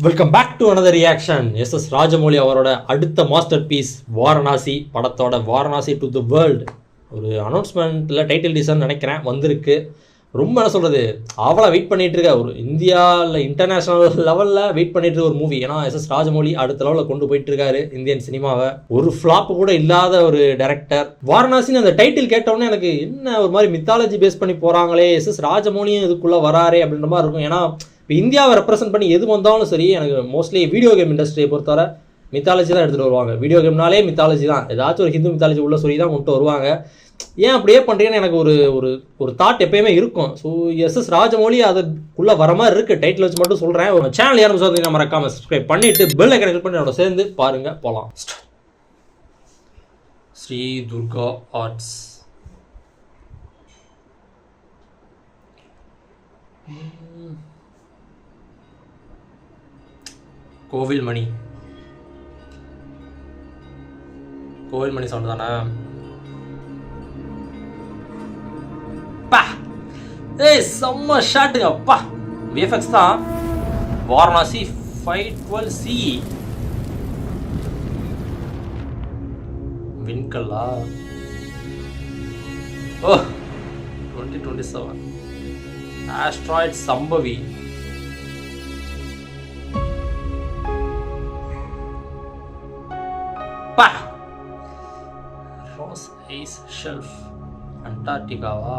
Welcome back to another reaction. S Rajamouli அவரோட அடுத்த master piece Varanasi படத்தோட வாரணாசி டு தி வேர்ல்டு ஒரு அனௌன்ஸ்மெண்ட்டில் டைட்டில் டிசைன் நினைக்கிறேன் வந்திருக்கு. ரொம்ப என்ன சொல்கிறது, அவளை வெயிட் பண்ணிகிட்டு இருக்க ஒரு இந்தியாவில் இன்டர்நேஷ்னல் லெவலில் வெயிட் பண்ணிட்டு இருக்க ஒரு மூவி. ஏன்னா எஸ் ராஜமௌலி அடுத்த லெவலில் கொண்டு போயிட்டு இருக்காரு இந்தியன் சினிமாவை. ஒரு ஃப்ளாப் கூட இல்லாத ஒரு டைரக்டர். வாரணாசின்னு அந்த டைட்டில் கேட்டவுடனே எனக்கு என்ன ஒரு மாதிரி மித்தாலஜி பேஸ் பண்ணி போகிறாங்களே, எஸ் ராஜமௌலியும் இதுக்குள்ளே வராரே அப்படின்ற மாதிரி இருக்கும். ஏன்னா இப்போ இந்தியாவை ரெப்ரசென்ட் பண்ணி எது வந்தாலும் சரி, எனக்கு மோஸ்ட்லி வீடியோ கேம் இண்டஸ்ட்ரியை பொறுத்தவரை மித்தாலஜி தான் எடுத்துகிட்டு வருவாங்க. வீடியோ கேம்னாலே மித்தாலஜி தான், ஏதாச்சும் ஒரு ஹிந்து மித்தாலஜி உள்ள சொல்லி தான் கொண்டு வருவாங்க. ஏன் அப்படியே பண்ணுறீங்கன்னு எனக்கு ஒரு ஒரு ஒரு தாட் எப்பயுமே இருக்கும். ஸோ எஸ் ராஜமௌலி அதுக்குள்ளே வர மாதிரி இருக்குது. டைட்டில் வச்சு மட்டும் சொல்கிறேன். ஒரு சேனல் யாரும் சொல்றீங்க மறக்காம சப்ஸ்கிரைப் பண்ணிவிட்டு பெல் ஐக்கனை கிளிக் பண்ணி என்னோட சேர்ந்து பாருங்கள். போகலாம். ஸ்ரீ துர்கா ஆர்ட்ஸ். கோவில் மணி சவுண்ட் தானே. பா ஏய் செம்ம ஷாட்டுங்க. அப்பா விஎஃப்எக்ஸ் தான். வாரணாசி 512C விண்கல்லா. ஓ 2027 ஆஸ்ட்ராய்ட் சம்பவி. பா ராஸ் ஐஸ் ஷெல்ஃப் அண்டார்டிகாவா.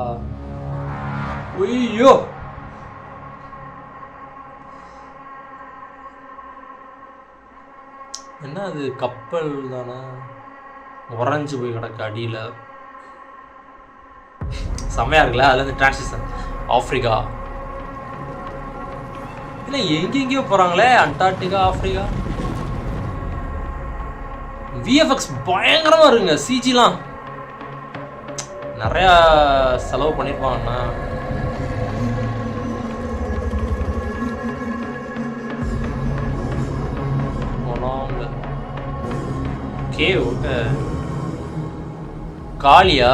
ஐயோ என்ன அது, கப்பல் தானே உறைஞ்சு போய் கிடக்கு அடியில். செம்மையா இருக்குல்ல. அதுல இருந்து டிரான்சிஷன் ஆப்பிரிக்கா. இல்லை எங்கெங்கேயோ போகிறாங்களே, அண்டார்டிகா ஆப்பிரிக்கா. விஎஃப்எக்ஸ் பயங்கரமாக இருக்குங்க. சிஜிலாம் நிறையா செலவு பண்ணியிருப்பாங்கண்ணா. கேவ் காளியா,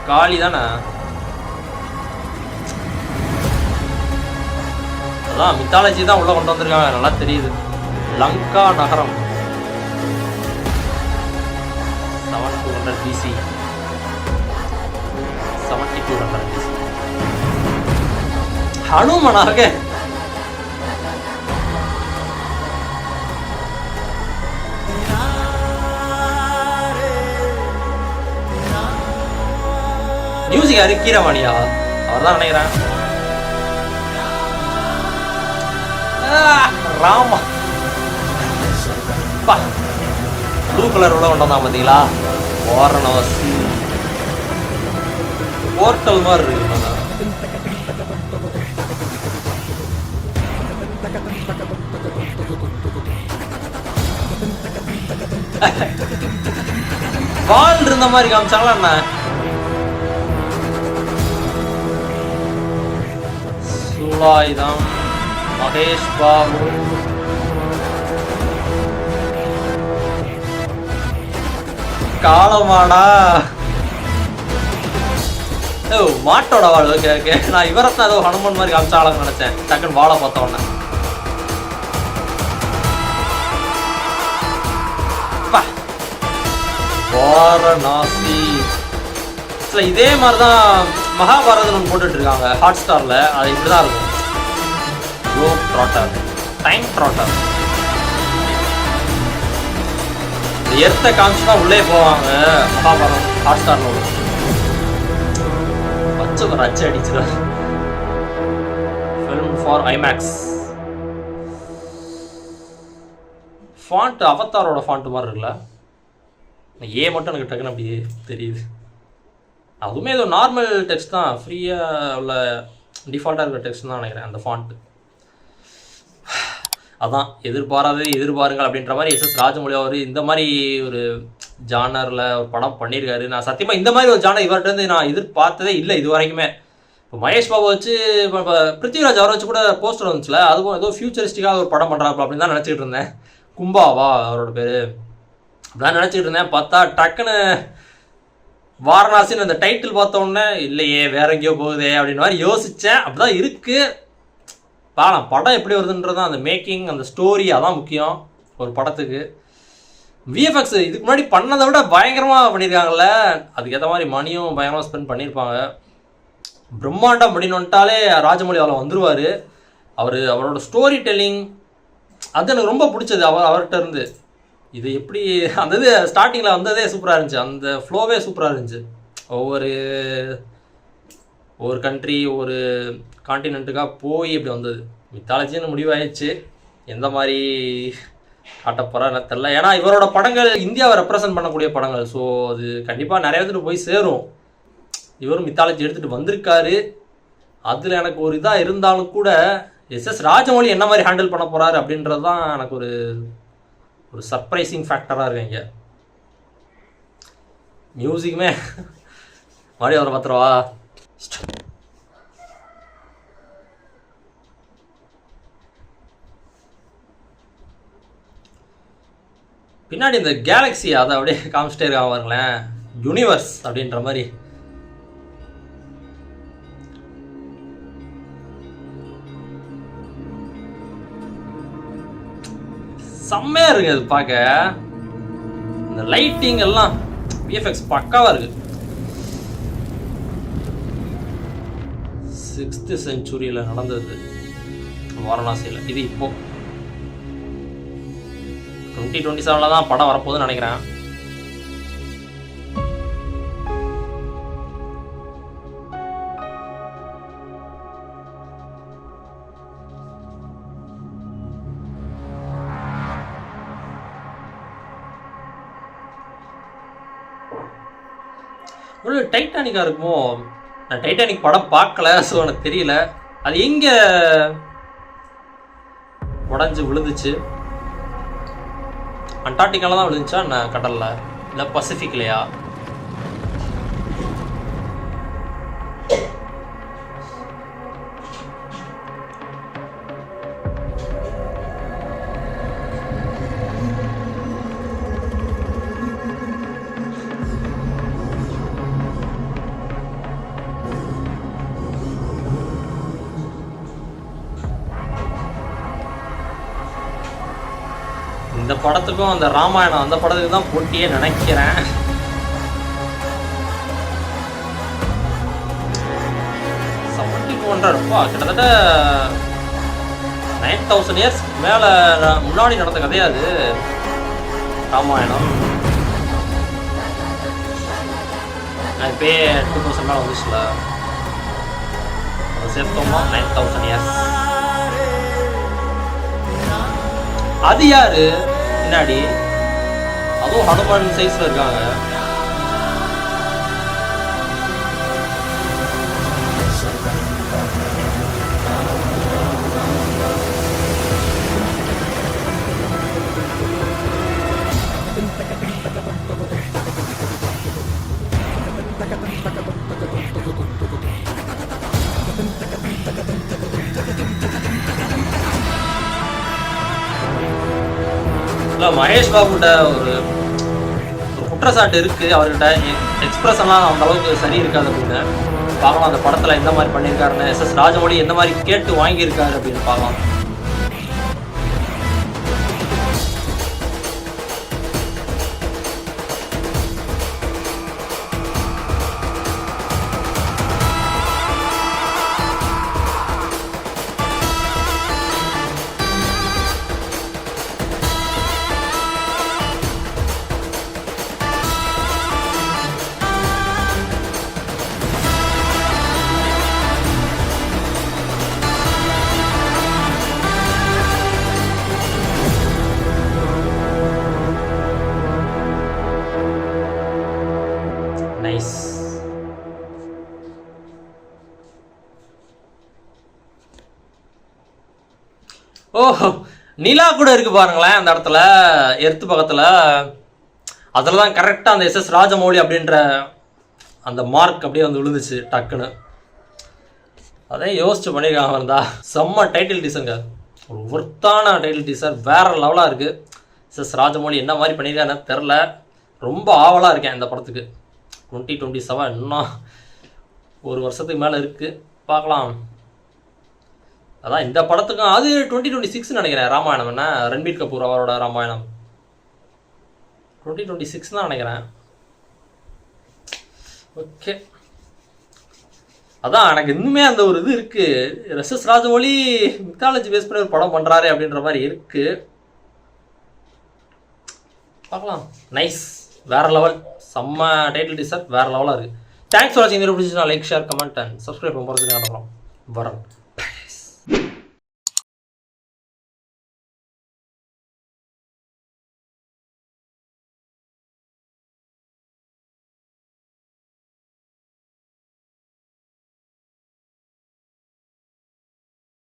காளி தானே. அதான் மித்தாலஜி தான் உள்ள கொண்டு வந்திருக்காங்க, நல்லா தெரியுது. லங்கா நகரம் 7200 BC 7200 BC. ஹனுமனாக மியூசிக் யாரு, கீரவாணியா? அவர் தான் நினைக்கிறேன். ராமா ப்ளூ கலர் உள்ள கொண்டு வந்தான் பார்த்தீங்களா. வாரணாசி போர்ட்டல் மாதிரி இருக்கு. வால் இருந்த மாதிரி காமிச்சாங்களா என்ன? சுலாயுதம் மகேஷ் பாபு. காலமாடா. ஓ மாட்டோட வாழ். Okay okay. நான் இவரத்தான் ஏதோ ஹனுமன் மாதிரி காமிச்சாலும் நினைச்சேன். டக்குன்னு வாழை பார்த்த உடனே வாரணாசி. இதே மாதிரிதான் மகாபாரதம் போட்டுட்டு இருக்காங்க ஹாட் ஸ்டார்ல. அது இப்படிதான் இருக்கும். Rope ட்ராட்டர், time ட்ராட்டர். எர்த்த காமிச்சு தான் உள்ளே போவாங்க மகாபாரதம் ஹாட் ஸ்டார்ல. வச்சு ஒரு அச்சு அடிச்சுதான். Film for IMAX. ஃபாண்ட் அவதாரோட ஃபாண்ட் மாதிரி இருக்குல்ல. ஏ மட்டும் எனக்கு டக்குன்னு அப்படியே தெரியுது. அதுவுமே ஏதோ நார்மல் டெக்ஸ்ட் தான், ஃப்ரீயாக உள்ள டிஃபால்ட்டாக இருக்கிற டெக்ஸ்ட் தான் நினைக்கிறேன் அந்த ஃபாண்ட்டு. அதான் எதிர்பாருங்கள் அப்படின்ற மாதிரி எஸ் ராஜமௌலி அவர் இந்த மாதிரி ஒரு ஜானரில் ஒரு படம் பண்ணியிருக்காரு. நான் சத்தியமாக இந்த மாதிரி ஒரு ஜானர் இவர்கிட்ட நான் எதிர்பார்த்ததே இல்லை இது வரைக்குமே. இப்போ மகேஷ் பாபு வச்சு இப்போ பிருத்திவிராஜ் அவரை வச்சு கூட போஸ்டர் வந்துச்சுல, அதுவும் ஏதோ ஃபியூச்சரிஸ்டிக்காக ஒரு படம் பண்ணுறாப்பா அப்படின்னு தான் நினச்சிக்கிட்டு இருந்தேன். கும்பாவா அவரோட பேர், அப்படிதான் நினச்சிக்கிட்டு இருந்தேன். பார்த்தா டக்குன்னு வாரணாசின்னு அந்த டைட்டில் பார்த்த உடனே இல்லையே வேற எங்கேயோ போகுதே அப்படின்னு மாதிரி யோசித்தேன். அப்படிதான் இருக்குது. பார்க்கலாம் படம் எப்படி வருதுன்றதான், அந்த மேக்கிங், அந்த ஸ்டோரி, அதான் முக்கியம் ஒரு படத்துக்கு. விஎஃப்எக்ஸ் இதுக்கு முன்னாடி பண்ணதை விட பயங்கரமாக பண்ணியிருக்காங்கல்ல, அதுக்கேற்ற மாதிரி மணியும் பயங்கரமாக ஸ்பெண்ட் பண்ணியிருப்பாங்க. பிரம்மாண்டம் அப்படின்னு வந்துட்டாலே ராஜமௌழி அவ்வளோ வந்துடுவார். அவரோட ஸ்டோரி டெல்லிங் அது எனக்கு ரொம்ப பிடிச்சது. அவர்கிட்ட இருந்து இது எப்படி அந்த இது ஸ்டார்டிங்கில் வந்ததே சூப்பராக இருந்துச்சு, அந்த ஃப்ளோவே சூப்பராக இருந்துச்சு. ஒவ்வொரு கண்ட்ரி, ஒரு காண்டினென்ட்டுக்காக போய் இப்படி வந்தது. மித்தாலஜின்னு முடிவாயிடுச்சு, எந்த மாதிரி காட்டப்போறா என்ன தெரில. ஏன்னா இவரோட படங்கள் இந்தியாவை ரெப்ரசன்ட் பண்ணக்கூடிய படங்கள், ஸோ அது கண்டிப்பாக நிறைய பேருக்கு போய் சேரும். இவரும் மித்தாலஜி எடுத்துகிட்டு வந்திருக்காரு. அதில் எனக்கு ஒரு இதாக இருந்தாலும் கூட எஸ்எஸ் ராஜமௌழி என்ன மாதிரி ஹேண்டில் பண்ண போகிறாரு அப்படின்றது தான் எனக்கு ஒரு சர்ப்ரைசிங் ஃபேக்டராக இருக்கு. இங்கே மியூசிக்குமே மாதிரி அவரை பார்த்துருவா. பின்னாடி இந்த கேலக்ஸி அதை அப்படியே காமிச்சிட்டே இருக்காங்க பாருங்களேன், யூனிவர்ஸ் அப்படின்ற மாதிரி. செம்மையா இருக்கு அது பார்க்க. இந்த லைட்டிங் எல்லாம் விஎஃப்எக்ஸ் பக்காவா இருக்கு. 6th செஞ்சுரியில் நடந்தது வாரணாசியில். இது இப்போ 2027 தான் படம் வரப்போகுதுன்னு நினைக்கிறேன். ஒரு டைட்டானிக்கா இருக்குமோ? நான் டைட்டானிக் படம் பார்க்கல, ஸோ எனக்கு தெரியல அது எங்கே உடஞ்சி விழுந்துச்சு. அண்டார்டிகால தான் விழுந்துச்சா என்ன, கடல்ல இல்லை பசிபிக்லையா? இந்த படத்துக்கும் அந்த ராமாயணம் அந்த படத்துக்கு தான் போட்டியே நினைக்கிறேன். கிட்டத்தட்ட 9000 இயர்ஸ் மேல முன்னாடி நடந்த கதையாது ராமாயணம். இப்பே 2000 மேல வந்துச்சுல, சேர்த்தோமா 9000 இயர்ஸ். அது யாரு பின்னாடி? அதுவும் ஹனுமான் சைஸ்ல இருக்காங்க. மகேஷ் பாபுட்ட ஒரு குற்றச்சாட்டு இருக்கு, அவர்கிட்ட எக்ஸ்பிரஷன்லாம் அந்த அளவுக்கு சரி இருக்காது அப்படின்னு பார்க்கலாம். அந்த படத்துல எந்த மாதிரி பண்ணியிருக்காருன்னு, எஸ்எஸ் ராஜமௌழி எந்த மாதிரி கேட்டு வாங்கியிருக்காரு அப்படின்னு பார்க்கலாம். ஓஹோ, நிலா கூட இருக்கு பாருங்களேன் அந்த இடத்துல, எர்த்து பக்கத்துல. அதில் தான் கரெக்டாக அந்த எஸ்எஸ் ராஜமௌழி அப்படின்ற அந்த மார்க் அப்படியே வந்து விழுந்துச்சு டக்குன்னு. அதே யோசிச்சு பண்ணியிருக்காங்க இருந்தா. செம்ம டைட்டில் டீசருங்க, ஒரு ஒர்த்தான டைட்டில் டீசர், வேற லெவலாக இருக்குது. எஸ்எஸ் ராஜமௌழி என்ன மாதிரி பண்ணியிருக்காருன்னு தெரில, ரொம்ப ஆவலாக இருக்கேன் இந்த படத்துக்கு. 2027 இன்னும் ஒரு வருஷத்துக்கு மேலே இருக்குது, பார்க்கலாம். அதான் இந்த படத்துக்கும் அது 2026 நினைக்கிறேன். ராமாயணம் என்ன ரன்பீர் கபூர் அவரோட ராமாயணம் 2026 தான் நினைக்கிறேன். ஓகே, அதான் எனக்கு இன்னுமே அந்த ஒரு இது இருக்கு. எஸ் ராஜமௌழி மித்தாலஜி பேஸ் பண்ணி ஒரு படம் பண்றாரு அப்படின்ற மாதிரி இருக்கு. பார்க்கலாம். நைஸ், வேற லெவல், செம்ம டைட்டில் டீசர், வேற லெவலாக இருக்கு. தேங்க்ஸ் ஃபார் வாட்சிங். இந்த வீடியோ பிடிச்சிருந்தா like, share, comment and subscribe பண்ணுறதுக்கு நடக்கலாம் வரேன்.